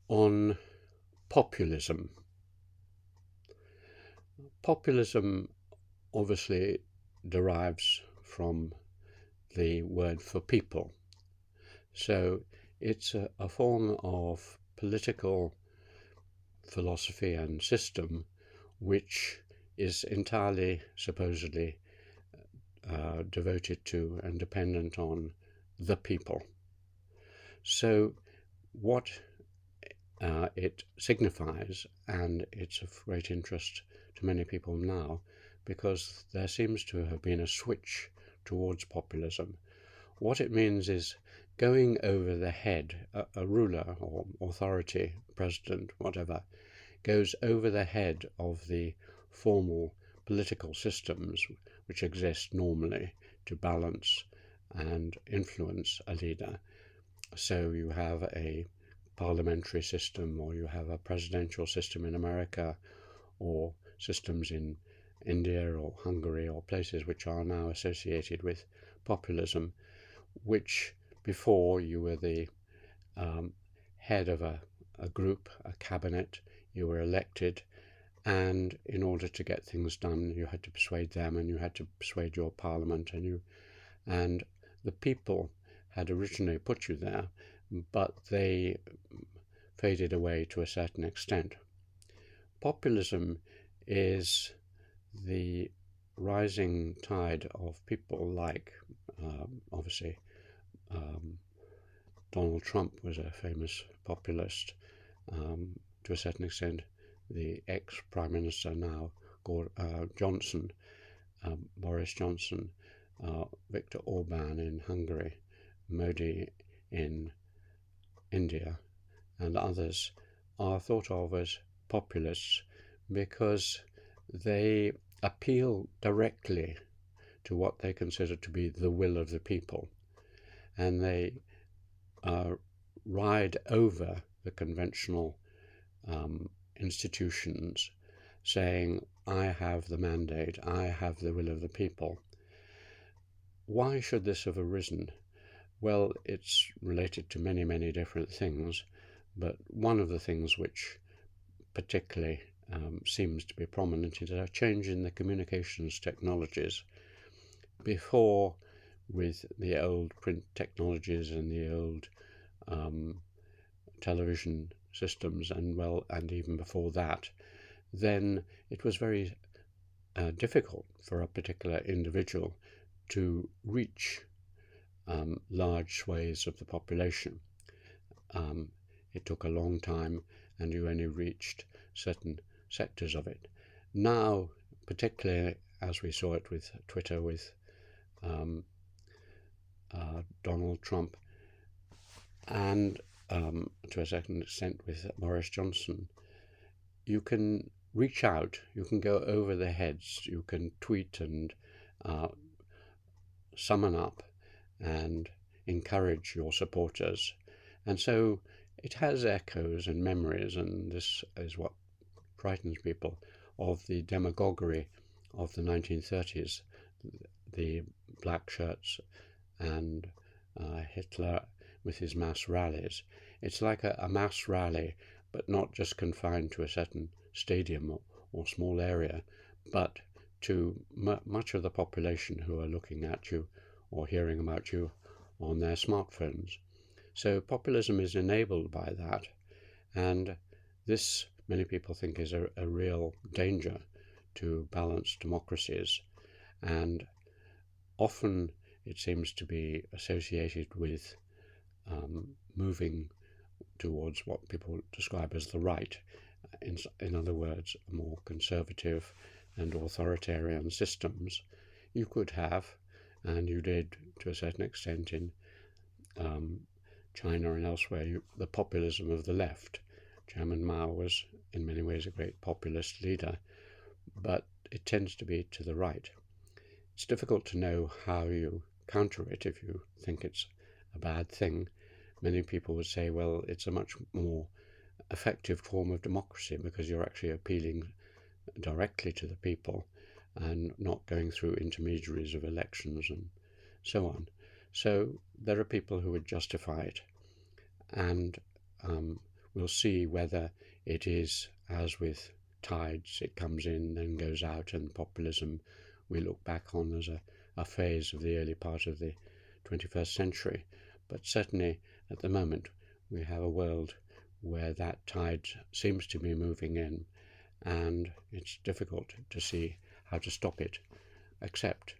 on populism. Populism obviously derives from the word for people. So it's a form of political philosophy and system which is entirely, supposedly, devoted to and dependent on the people. So what it signifies, and it's of great interest to many people now, because there seems to have been a switch towards populism. What it means is going over the head, a ruler or authority, president, whatever, goes over the head of the formal political systems which exist normally to balance and influence a leader. So you have a parliamentary system, or you have a presidential system in America, or systems in India or Hungary, or places which are now associated with populism, which before you were the head of a group, a cabinet, you were elected, and in order to get things done you had to persuade them, and you had to persuade your parliament, and the people had originally put you there, but they faded away to a certain extent. Populism is the rising tide of people like, obviously, Donald Trump was a famous populist, to a certain extent. The ex-Prime Minister now, Johnson, Boris Johnson, Viktor Orban in Hungary, Modi in India, and others are thought of as populists because they appeal directly to what they consider to be the will of the people, and they ride over the conventional institutions, saying, I have the mandate, I have the will of the people. Why should this have arisen? Well, it's related to many, many different things, but one of the things which particularly seems to be prominent is a change in the communications technologies. Before, with the old print technologies and the old television systems, and even before that, then it was very difficult for a particular individual to reach large swathes of the population. It took a long time, and you only reached certain sectors of it. Now, particularly as we saw it with Twitter, with Donald Trump, and to a certain extent with Boris Johnson, you can reach out, you can go over the heads, you can tweet and summon up and encourage your supporters. And so it has echoes and memories, and this is what frightens people, of the demagoguery of the 1930s, the black shirts and Hitler with his mass rallies. It's like a mass rally, but not just confined to a certain stadium or small area, but to much of the population who are looking at you or hearing about you on their smartphones. So populism is enabled by that, and this, many people think, is a real danger to balanced democracies, and often it seems to be associated with moving towards what people describe as the right. In other words, more conservative and authoritarian systems. You could have, and you did to a certain extent in China and elsewhere, the populism of the left. Chairman Mao was in many ways a great populist leader, but it tends to be to the right. It's difficult to know how you counter it if you think it's a bad thing. Many people would say, well, it's a much more effective form of democracy because you're actually appealing directly to the people and not going through intermediaries of elections and so on. So there are people who would justify it. And we'll see whether it is, as with tides, it comes in, then goes out, and populism we look back on as a phase of the early part of the 21st century. But certainly at the moment we have a world where that tide seems to be moving in, and it's difficult to see how to stop it, except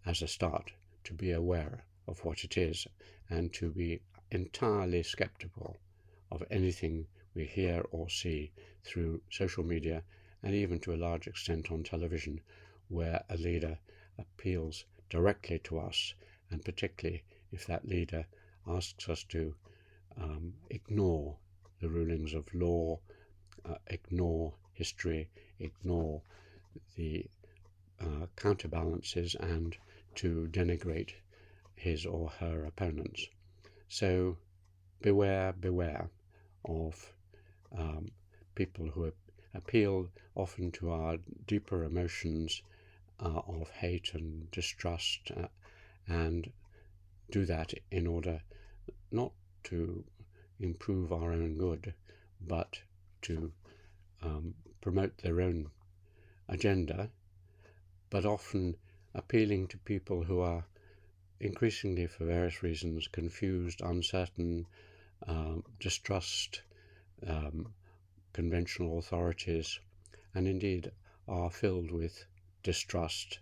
as a start to be aware of what it is and to be entirely skeptical of anything we hear or see through social media, and even to a large extent on television, where a leader appeals directly to us, and particularly if that leader asks us to ignore the rulings of law, ignore history, ignore the counterbalances, and to denigrate his or her opponents. So beware of people who appeal often to our deeper emotions of hate and distrust, and do that in order not to improve our own good, but to promote their own agenda, but often appealing to people who are increasingly, for various reasons, confused, uncertain, distrust conventional authorities, and indeed are filled with distrust,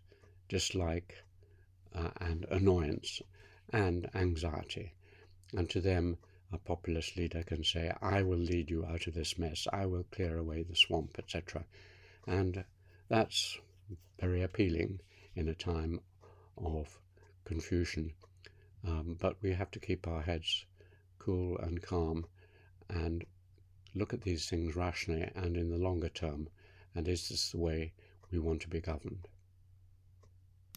dislike, and annoyance and anxiety. And to them, a populist leader can say, I will lead you out of this mess, I will clear away the swamp, etc. And that's very appealing in a time of confusion. But we have to keep our heads cool and calm and look at these things rationally and in the longer term. And is this the way we want to be governed?